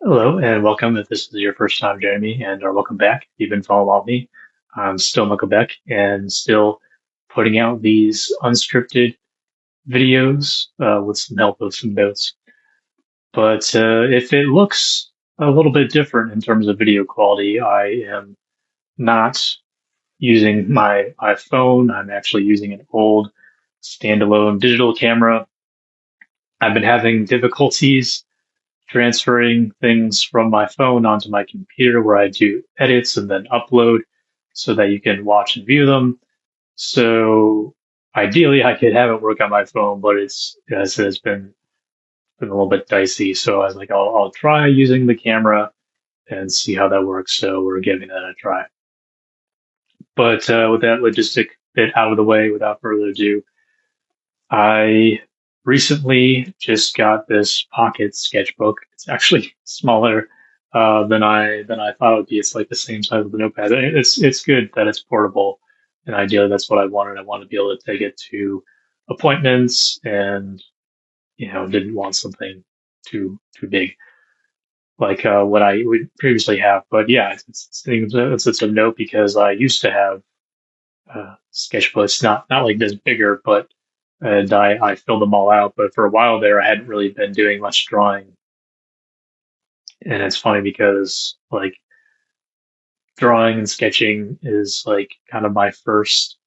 Hello and welcome. If this is your first time joining me, and or welcome back. If you've been following along me, I'm still Michael Beck and still putting out these unscripted videos with some help of some notes. But if it looks a little bit different in terms of video quality, I am not using my phone. I'm actually using an old standalone digital camera. I've been having difficulties transferring things from my phone onto my computer where I do edits and then upload so that you can watch and view them. So ideally I could have it work on my phone, but it's, as I said, it's been a little bit dicey. So I was like, I'll try using the camera and see how that works. So we're giving that a try. But with that logistic bit out of the way, without further ado, I recently just got this pocket sketchbook. It's actually smaller than I thought it would be. It's like the same size as the notepad. It's good that it's portable, and ideally that's what I wanted. I wanted to be able to take it to appointments, and didn't want something too big like what I would previously have. But yeah, it's a note because I used to have sketchbooks, not like this bigger, but and I filled them all out. But for a while there, I hadn't really been doing much drawing. And it's funny because like drawing and sketching is like kind of my first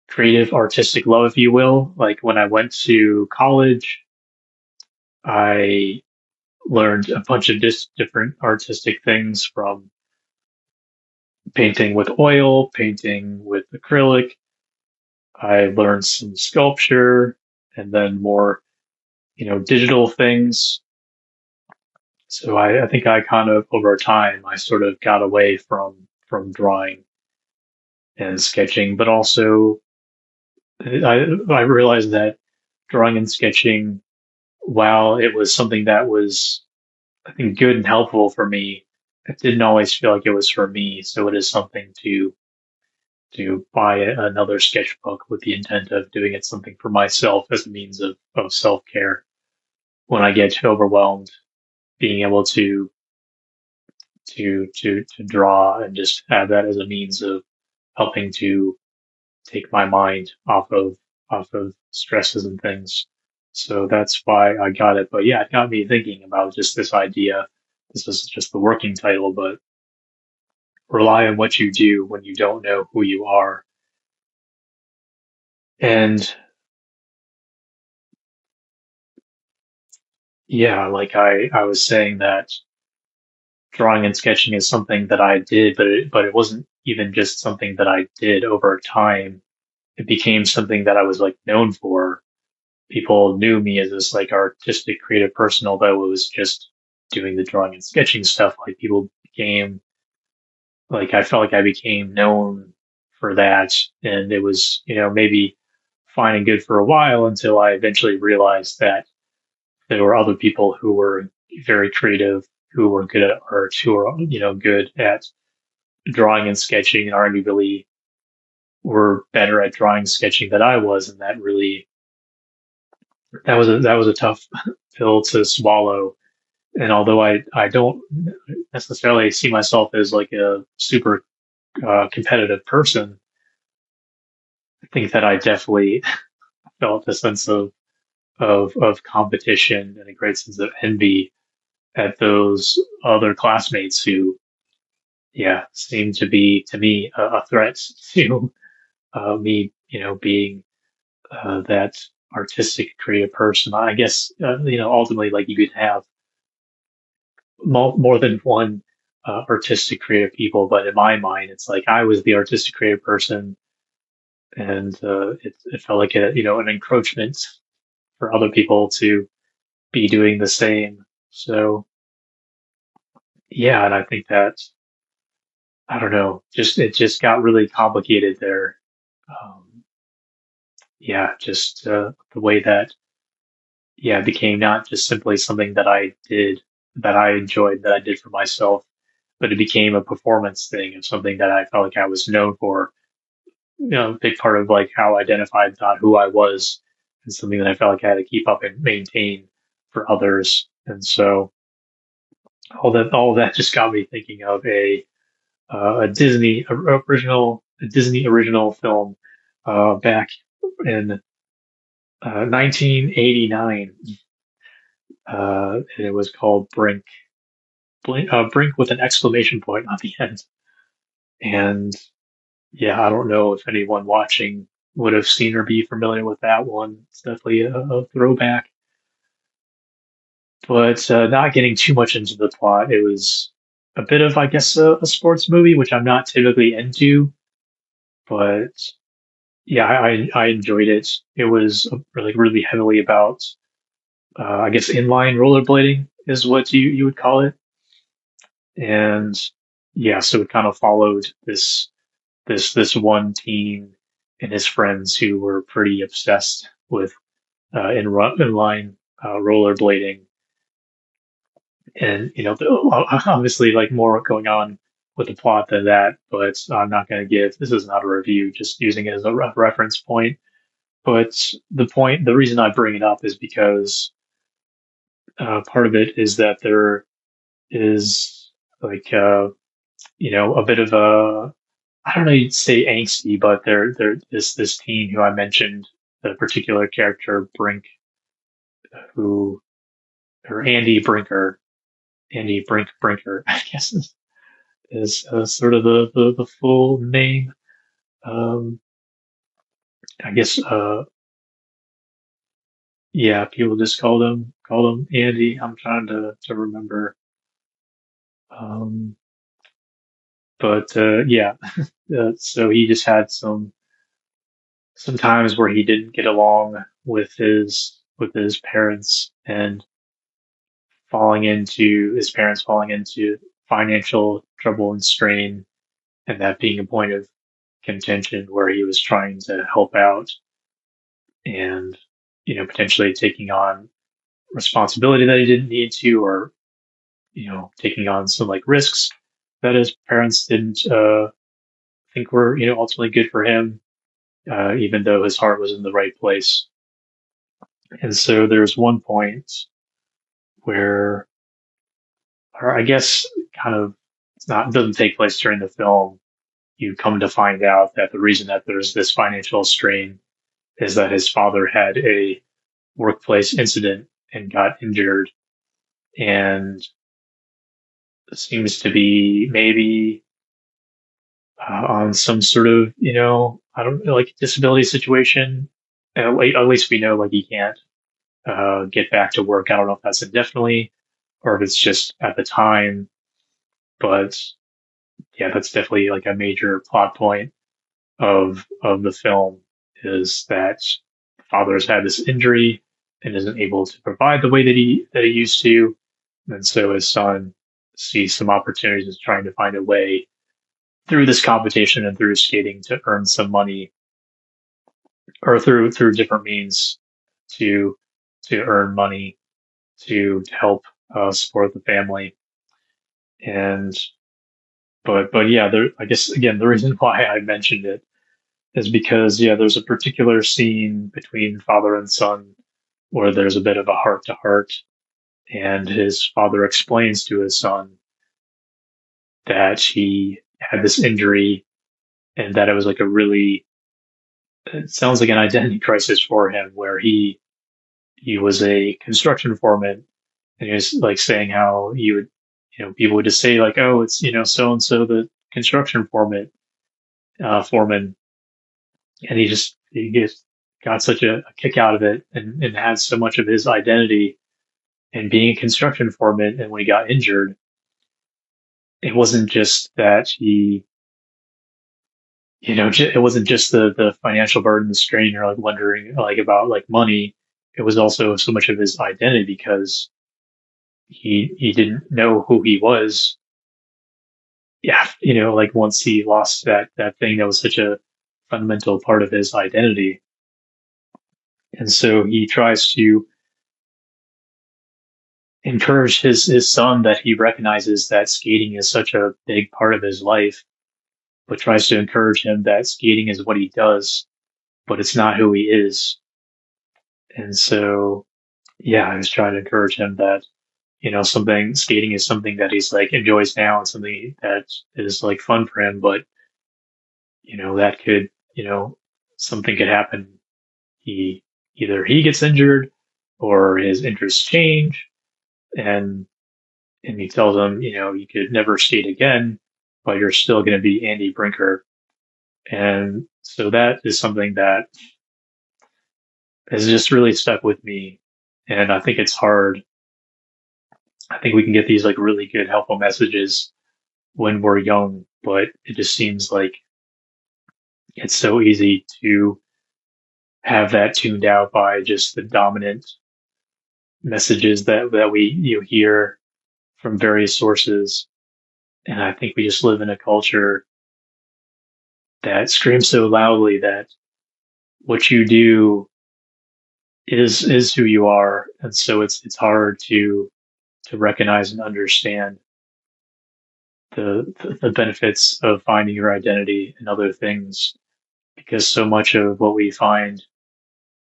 creative artistic love, if you will. Like when I went to college, I learned a bunch of different artistic things from painting with oil, painting with acrylic. I learned some sculpture and then more, digital things. So I think I kind of over time I sort of got away from drawing and sketching, but also I realized that drawing and sketching, while it was something that was I think good and helpful for me, it didn't always feel like it was for me. So it is something to buy another sketchbook with the intent of doing it something for myself as a means of self care when I get overwhelmed, being able to draw and just have that as a means of helping to take my mind off of stresses and things. So that's why I got it. But yeah, it got me thinking about just this idea. This is just the working title, but rely on what you do when you don't know who you are. And yeah, like I was saying that drawing and sketching is something that I did, but it wasn't even just something that I did over time. It became something that I was like known for. People knew me as this like artistic creative person, although it was just doing the drawing and sketching stuff. Like people became like I felt like I became known for that, and it was maybe fine and good for a while until I eventually realized that there were other people who were very creative, who were good at art, who were good at drawing and sketching, and arguably were better at drawing and sketching than I was, and that was a tough pill to swallow. And although I don't necessarily see myself as like a super competitive person, I think that I definitely felt a sense of competition and a great sense of envy at those other classmates who, yeah, seemed to be to me a threat to me, being that artistic creative person. I guess ultimately, like you could have more than one artistic creative people, but in my mind, it's like I was the artistic creative person, and it felt like an encroachment for other people to be doing the same. So yeah, and I think that I don't know, just it just got really complicated there. Um, yeah, just the way that it became not just simply something that I did that I enjoyed that I did for myself, but it became a performance thing of something that I felt like I was known for. A big part of like how I identified thought who I was and something that I felt like I had to keep up and maintain for others. And so all that just got me thinking of a Disney original film back in 1989, and it was called Brink with an exclamation point on the end. And yeah, I don't know if anyone watching would have seen or be familiar with that one. It's definitely a throwback. But not getting too much into the plot, it was a bit of, I guess, a sports movie, which I'm not typically into. But yeah, I enjoyed it. It was really heavily about, I guess, inline rollerblading is what you would call it. And yeah, so it kind of followed this one teen and his friends who were pretty obsessed with inline rollerblading, and obviously like more going on with the plot than that. But I'm not going to give, this is not a review, just using it as a reference point. But the reason I bring it up is because part of it is that there is like a bit of a, I don't know, you'd say angsty, but there is this teen who I mentioned, the particular character Brink, who or Andy Brinker, I guess is sort of the full name. Um, I guess yeah, people just call him Andy. I'm trying to remember. Um, but yeah, so he just had some times where he didn't get along with his parents, and his parents falling into financial trouble and strain, and that being a point of contention where he was trying to help out and potentially taking on responsibility that he didn't need to, or taking on some like risks that his parents didn't think were ultimately good for him, even though his heart was in the right place. And so there's one point where, or I guess kind of, it doesn't take place during the film. You come to find out that the reason that there's this financial strain is that his father had a workplace incident and got injured, and seems to be maybe on some sort of, I don't know, like disability situation. At least we know like he can't get back to work. I don't know if that's indefinitely or if it's just at the time, but yeah, that's definitely like a major plot point of the film, is that the father has had this injury and isn't able to provide the way that he used to, and so his son sees some opportunities, trying to find a way through this competition and through skating to earn some money, or through different means to earn money to help support the family. And but yeah, I guess again the reason why I mentioned it is because yeah, there's a particular scene between father and son where there's a bit of a heart to heart, and his father explains to his son that he had this injury and that it was like a really, it sounds like an identity crisis for him, where he was a construction foreman, and he was like saying how he would, people would just say like, oh, it's so and so the construction foreman, and he just got such a kick out of it, and had so much of his identity in being a construction foreman. And when he got injured, it wasn't just that he, it wasn't just the financial burden, the strain, or like wondering like about like money. It was also so much of his identity, because he didn't know who he was. Yeah, like once he lost that thing that was such a fundamental part of his identity. And so he tries to encourage his son, that he recognizes that skating is such a big part of his life, but tries to encourage him that skating is what he does, but it's not who he is. And so, yeah, I was trying to encourage him that something skating is something that he's like enjoys now and something that is like fun for him, but that could, something could happen. He Either he gets injured or his interests change and he tells him, you could never skate again, but you're still going to be Andy Brinker. And so that is something that has just really stuck with me. And I think it's hard. I think we can get these like really good, helpful messages when we're young, but it just seems like it's so easy to have that tuned out by just the dominant messages that we hear from various sources. And I think we just live in a culture that screams so loudly that what you do is who you are. And so it's hard to recognize and understand the benefits of finding your identity and other things, because so much of what we find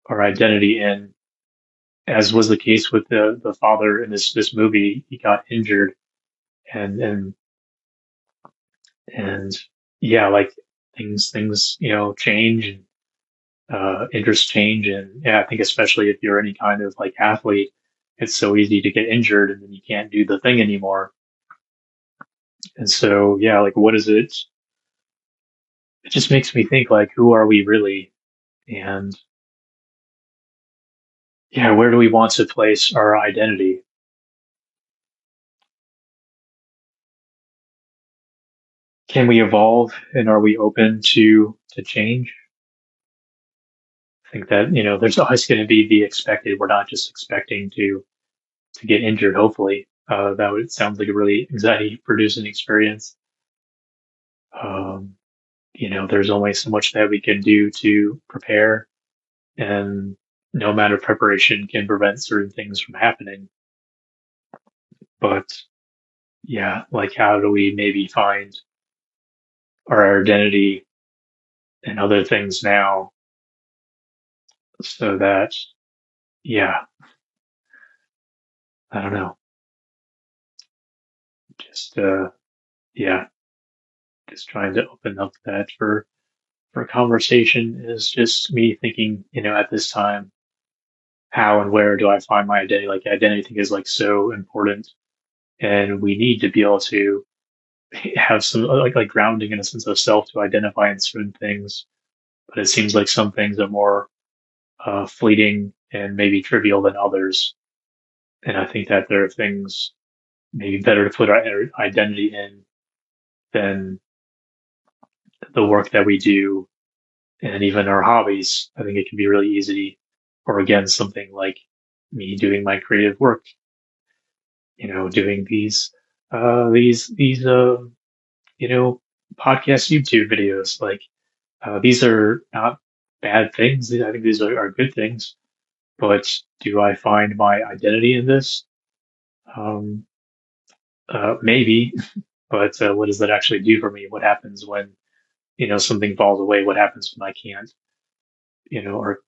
our identity in, as was the case with the father in this movie, he got injured and and yeah, like things change and interests change, and yeah, I think especially if you're any kind of like athlete, it's so easy to get injured and then you can't do the thing anymore. And so yeah, like what is it? It just makes me think like who are we really? And yeah, where do we want to place our identity? Can we evolve and are we open to change? I think that, there's always going to be the expected. We're not just expecting to get injured, hopefully. That would sound like a really anxiety producing experience. Um, there's only so much that we can do to prepare, and no amount of preparation can prevent certain things from happening. But yeah, like how do we maybe find our identity and other things now so that, yeah, I don't know, just, yeah, just trying to open up that for conversation is just me thinking, at this time, how and where do I find my identity? Like identity, I think, is like so important, and we need to be able to have some like grounding in a sense of self to identify in certain things. But it seems like some things are more fleeting and maybe trivial than others. And I think that there are things maybe better to put our identity in than the work that we do and even our hobbies. I think it can be really easy, or again, something like me doing my creative work, doing these, you know, podcast YouTube videos. Like, these are not bad things. I think these are good things. But do I find my identity in this? Um, Maybe. But what does that actually do for me? What happens when, something falls away? What happens when I can't, or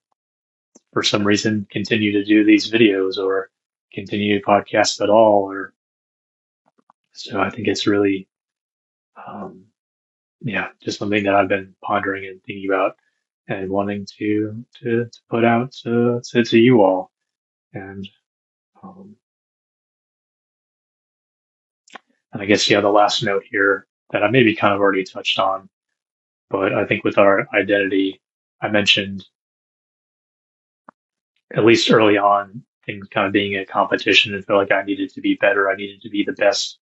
for some reason continue to do these videos or continue to podcast at all? Or so I think it's really, um, yeah, just something that I've been pondering and thinking about and wanting to put out to you all. And um, and I guess yeah, the last note here that I maybe kind of already touched on, but I think with our identity, I mentioned at least early on things kind of being a competition and feel like I needed to be better. I needed to be the best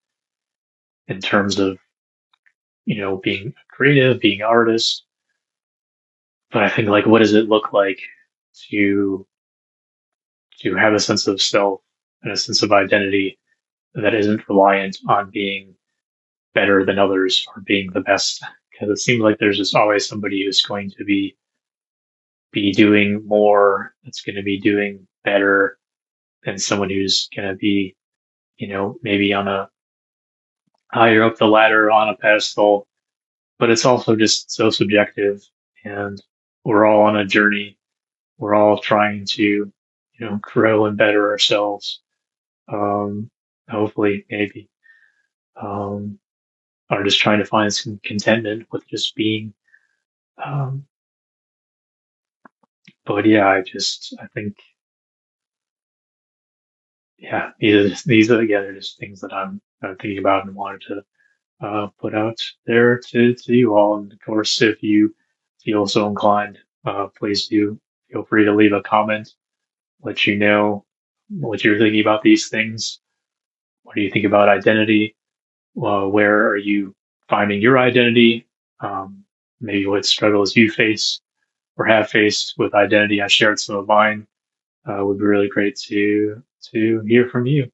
in terms of being creative, being an artist. But I think like what does it look like to have a sense of self and a sense of identity that isn't reliant on being better than others or being the best? Because it seems like there's just always somebody who's going to be doing more, that's going to be doing better than someone who's going to be, maybe on a higher up the ladder on a pedestal. But it's also just so subjective, and we're all on a journey. We're all trying to, grow and better ourselves. Um, hopefully, maybe, are just trying to find some contentment with just being. Um, but yeah, I think, yeah, these are again, they're just things that I'm thinking about and wanted to put out there to you all. And of course, if you feel so inclined, please do feel free to leave a comment, let you know what you're thinking about these things. What do you think about identity? Where are you finding your identity? Maybe what struggles you face or have faced with identity. I shared some of mine. Would be really great to hear from you.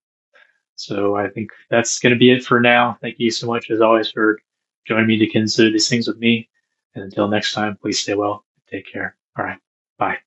So I think that's going to be it for now. Thank you so much, as always, for joining me to consider these things with me. And until next time, please stay well. Take care. All right. Bye.